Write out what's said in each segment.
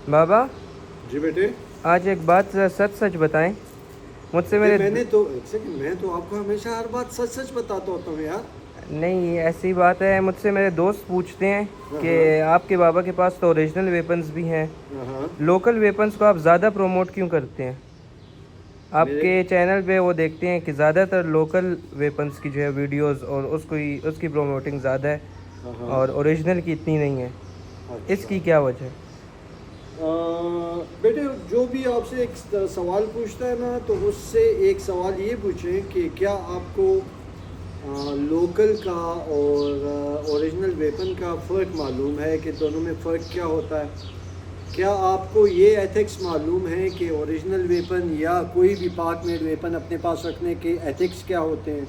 بابا جی بیٹے. آج ایک بات سچ سچ بتائیں مجھ سے میرے میں نے تو ایک سیکنڈ، میں تو آپ کو ہمیشہ ہر بات سچ سچ بتاتا ہوتا ہوں یار. نہیں ایسی بات ہے، مجھ سے میرے دوست پوچھتے ہیں کہ ہاں آپ کے بابا کے پاس تو اوریجنل ویپنز بھی ہیں، ہاں. لوکل ویپنز کو آپ زیادہ پروموٹ کیوں کرتے ہیں؟ آپ میرے کے چینل پہ وہ دیکھتے ہیں کہ زیادہ تر لوکل ویپنز کی جو ہے ویڈیوز اور اس کی پروموٹنگ زیادہ ہے ہاں. اور اوریجنل کی اتنی نہیں ہے، اس اچھا کی کیا وجہ ہے؟ بیٹے، جو بھی آپ سے ایک سوال پوچھتا ہے نا تو اس سے ایک سوال یہ پوچھیں کہ کیا آپ کو لوکل کا اور اوریجنل ویپن کا فرق معلوم ہے کہ دونوں میں فرق کیا ہوتا ہے؟ کیا آپ کو یہ ایتھکس معلوم ہے کہ اوریجنل ویپن یا کوئی بھی پاک میڈ ویپن اپنے پاس رکھنے کے ایتھکس کیا ہوتے ہیں،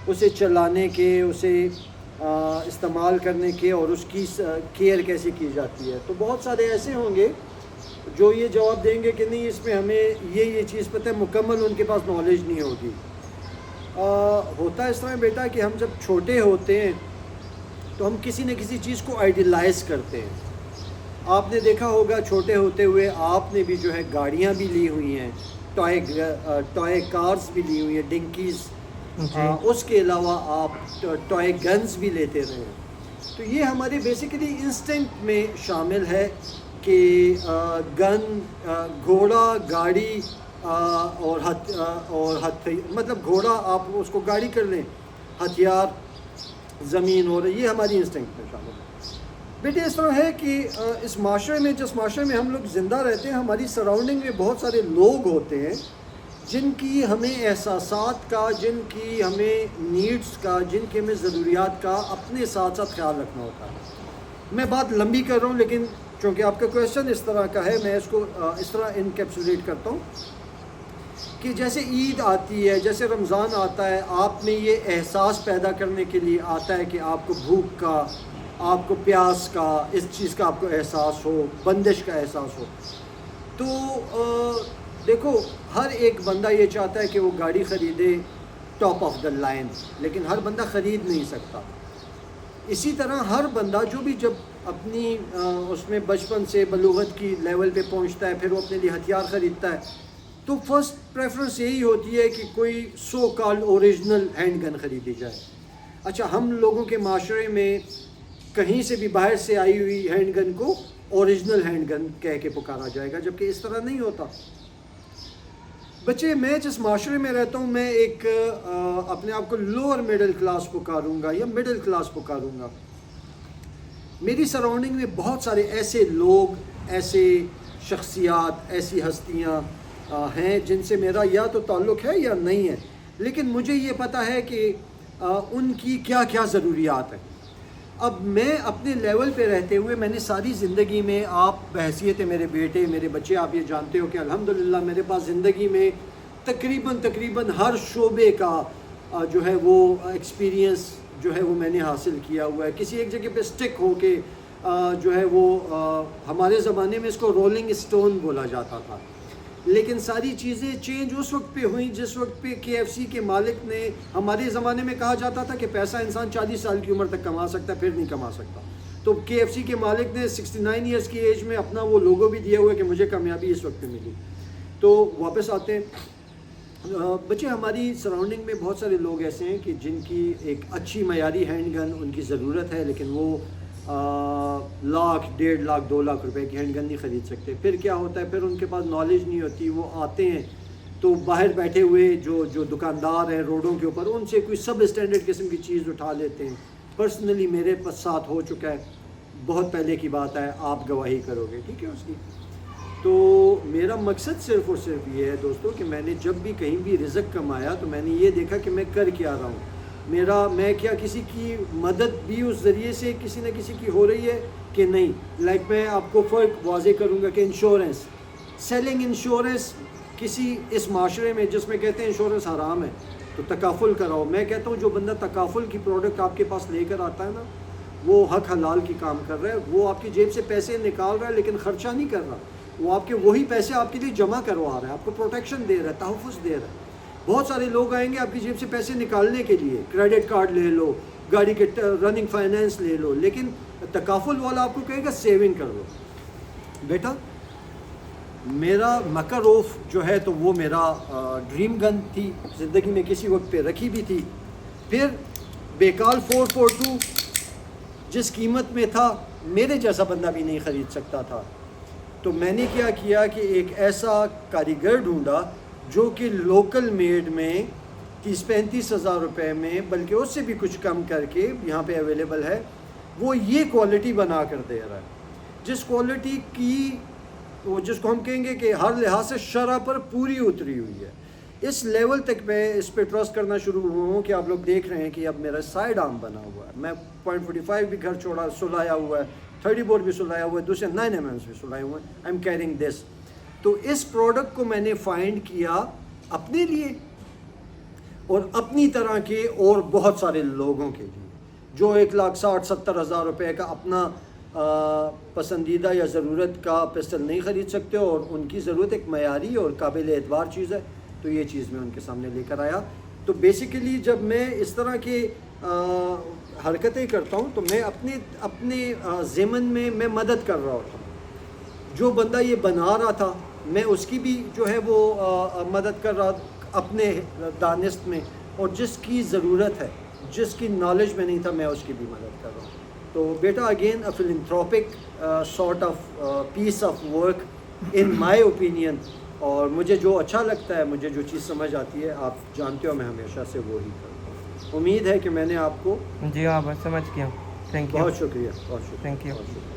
اسے چلانے کے، اسے استعمال کرنے کے، اور اس کی کیئر کیسے کی جاتی ہے؟ تو بہت سارے ایسے ہوں گے جو یہ جواب دیں گے کہ نہیں، اس میں ہمیں یہ چیز پتہ ہے، مکمل ان کے پاس نالج نہیں ہوگی. ہوتا اس طرح بیٹا کہ ہم جب چھوٹے ہوتے ہیں تو ہم کسی نہ کسی چیز کو آئیڈیلائز کرتے ہیں. آپ نے دیکھا ہوگا چھوٹے ہوتے ہوئے آپ نے بھی جو ہے گاڑیاں بھی لی ہوئی ہیں، ٹوائے کارز بھی لی ہوئی ہیں، ڈنکیز. جی اس کے علاوہ آپ ٹوائے گنز بھی لیتے رہے ہیں. تو یہ ہمارے بیسیکلی انسٹنکٹ میں شامل ہے کہ گن، گھوڑا، گاڑی اور مطلب گھوڑا آپ اس کو گاڑی کر لیں، ہتھیار، زمین، اور یہ ہماری انسٹنکٹ میں شامل ہے. بیٹے اس طرح ہے کہ اس معاشرے میں، جس معاشرے میں ہم لوگ زندہ رہتے ہیں، ہماری سراؤنڈنگ میں بہت سارے لوگ ہوتے ہیں جن کی ہمیں احساسات کا، جن کی ہمیں نیڈز کا، جن کی ہمیں ضروریات کا اپنے ساتھ ساتھ خیال رکھنا ہوتا ہے. میں بات لمبی کر رہا ہوں لیکن چونکہ آپ کا کویشچن اس طرح کا ہے، میں اس کو اس طرح انکیپسولیٹ کرتا ہوں کہ جیسے عید آتی ہے، جیسے رمضان آتا ہے، آپ میں یہ احساس پیدا کرنے کے لیے آتا ہے کہ آپ کو بھوک کا، آپ کو پیاس کا، اس چیز کا آپ کو احساس ہو، بندش کا احساس ہو. تو دیکھو، ہر ایک بندہ یہ چاہتا ہے کہ وہ گاڑی خریدے ٹاپ آف دا لائن، لیکن ہر بندہ خرید نہیں سکتا. اسی طرح ہر بندہ جو بھی جب اپنی اس میں بچپن سے بلوغت کی لیول پہ پہنچتا ہے، پھر وہ اپنے لیے ہتھیار خریدتا ہے، تو فرسٹ پریفرنس یہی ہوتی ہے کہ کوئی سو کالڈ اوریجنل ہینڈ گن خریدی جائے. اچھا، ہم لوگوں کے معاشرے میں کہیں سے بھی باہر سے آئی ہوئی ہینڈ گن کو اوریجنل ہینڈ گن کہہ کے پکارا جائے گا، جبکہ اس طرح نہیں ہوتا. بچے، میں جس معاشرے میں رہتا ہوں، میں ایک اپنے آپ کو لوور مڈل کلاس پکاروں گا یا مڈل کلاس پکاروں گا. میری سراؤنڈنگ میں بہت سارے ایسے لوگ، ایسے شخصیات، ایسی ہستیاں ہیں جن سے میرا یا تو تعلق ہے یا نہیں ہے، لیکن مجھے یہ پتہ ہے کہ ان کی کیا کیا ضروریات ہیں. اب میں اپنے لیول پہ رہتے ہوئے، میں نے ساری زندگی میں، آپ بحیثیت میرے بیٹے، میرے بچے، آپ یہ جانتے ہو کہ الحمدللہ میرے پاس زندگی میں تقریباً ہر شعبے کا جو ہے وہ ایکسپیرینس جو ہے وہ میں نے حاصل کیا ہوا ہے. کسی ایک جگہ پہ سٹک ہو کے جو ہے وہ ہمارے زمانے میں اس کو رولنگ اسٹون بولا جاتا تھا، لیکن ساری چیزیں چینج اس وقت پہ ہوئیں جس وقت پہ KFC کے مالک نے، ہمارے زمانے میں کہا جاتا تھا کہ پیسہ انسان 40 سال کی عمر تک کما سکتا ہے، پھر نہیں کما سکتا. تو KFC کے مالک نے 69 ایئرس کی ایج میں اپنا وہ لوگو بھی دیا ہوا ہے کہ مجھے کامیابی اس وقت پہ ملی. تو واپس آتے ہیں بچے، ہماری سراؤنڈنگ میں بہت سارے لوگ ایسے ہیں کہ جن کی ایک اچھی معیاری ہینڈ گن ان کی ضرورت ہے، لیکن وہ لاکھ، 1.5 لاکھ، 2 لاکھ روپے کی ہینڈ گن نہیں خرید سکتے. پھر کیا ہوتا ہے، پھر ان کے پاس نالج نہیں ہوتی. وہ آتے ہیں تو باہر بیٹھے ہوئے جو دکاندار ہیں روڈوں کے اوپر، ان سے کوئی سب اسٹینڈرڈ قسم کی چیز اٹھا لیتے ہیں. پرسنلی میرے ساتھ ہو چکا ہے، بہت پہلے کی بات ہے، آپ گواہی کرو گے، ٹھیک ہے اس کی. تو میرا مقصد صرف اور صرف یہ ہے دوستو کہ میں نے جب بھی کہیں بھی رزق کمایا تو میں نے یہ دیکھا کہ میں کر کیا رہا ہوں. میں کیا کسی کی مدد بھی اس ذریعے سے کسی نہ کسی کی ہو رہی ہے کہ نہیں. میں آپ کو فرق واضح کروں گا کہ انشورنس، سیلنگ انشورنس کسی اس معاشرے میں جس میں کہتے ہیں انشورنس حرام ہے، تو تکافل کراؤ. میں کہتا ہوں جو بندہ تکافل کی پروڈکٹ آپ کے پاس لے کر آتا ہے نا، وہ حق حلال کی کام کر رہا ہے. وہ آپ کی جیب سے پیسے نکال رہا ہے لیکن خرچہ نہیں کر رہا. وہ آپ کے وہی پیسے آپ کے لیے جمع کروا رہا ہے، آپ کو پروٹیکشن دے رہا ہے، تحفظ دے رہا ہے. بہت سارے لوگ آئیں گے آپ کی جیب سے پیسے نکالنے کے لیے، کریڈٹ کارڈ لے لو، گاڑی کے رننگ فائنینس لے لو، لیکن تکافل والا آپ کو کہے گا سیونگ کر لو. بیٹا میرا مکروف جو ہے تو وہ میرا ڈریم گن تھی، زندگی میں کسی وقت پہ رکھی بھی تھی. پھر بیکال 442 جس قیمت میں تھا میرے جیسا بندہ بھی نہیں خرید سکتا تھا. تو میں نے کیا کیا کہ ایک ایسا کاریگر ڈھونڈا جو کہ لوکل میڈ میں 30-35 ہزار روپے میں، بلکہ اس سے بھی کچھ کم کر کے یہاں پہ اویلیبل ہے. وہ یہ کوالٹی بنا کر دے رہا ہے، جس کوالٹی کی وہ جس کو ہم کہیں گے کہ ہر لحاظ سے شرح پر پوری اتری ہوئی ہے. اس لیول تک میں اس پہ ٹرسٹ کرنا شروع ہوا ہوں کہ آپ لوگ دیکھ رہے ہیں کہ اب میرا سائڈ آرم بنا ہوا ہے. میں 0.45 بھی گھر چھوڑا سلایا ہوا ہے، 30 بور بھی سلایا ہوا ہے، دوسرے 9 mm بھی سلائے ہوئے ہیں. آئی ایم کیرنگ دس. تو اس پروڈکٹ کو میں نے فائنڈ کیا اپنے لیے اور اپنی طرح کے اور بہت سارے لوگوں کے لیے جو 1,60,70,000 روپے کا اپنا پسندیدہ یا ضرورت کا پسٹل نہیں خرید سکتے، اور ان کی ضرورت ایک معیاری اور قابل اعتبار چیز ہے. تو یہ چیز میں ان کے سامنے لے کر آیا. تو بیسیکلی جب میں اس طرح کے حرکتیں کرتا ہوں تو میں اپنے ضمن میں مدد کر رہا ہوتا ہوں. جو بندہ یہ بنا رہا تھا میں اس کی بھی جو ہے وہ مدد کر رہا اپنے دانست میں، اور جس کی ضرورت ہے، جس کی نالج میں نہیں تھا، میں اس کی بھی مدد کر رہا ہوں. تو بیٹا again a philanthropic sort of piece of work in my opinion. اور مجھے جو اچھا لگتا ہے، مجھے جو چیز سمجھ آتی ہے، آپ جانتے ہو میں ہمیشہ سے وہی کرتا ہوں. امید ہے کہ میں نے آپ کو جی ہاں بس سمجھ گیا. Thank you. بہت شکریہ. Thank you. بہت شکریہ.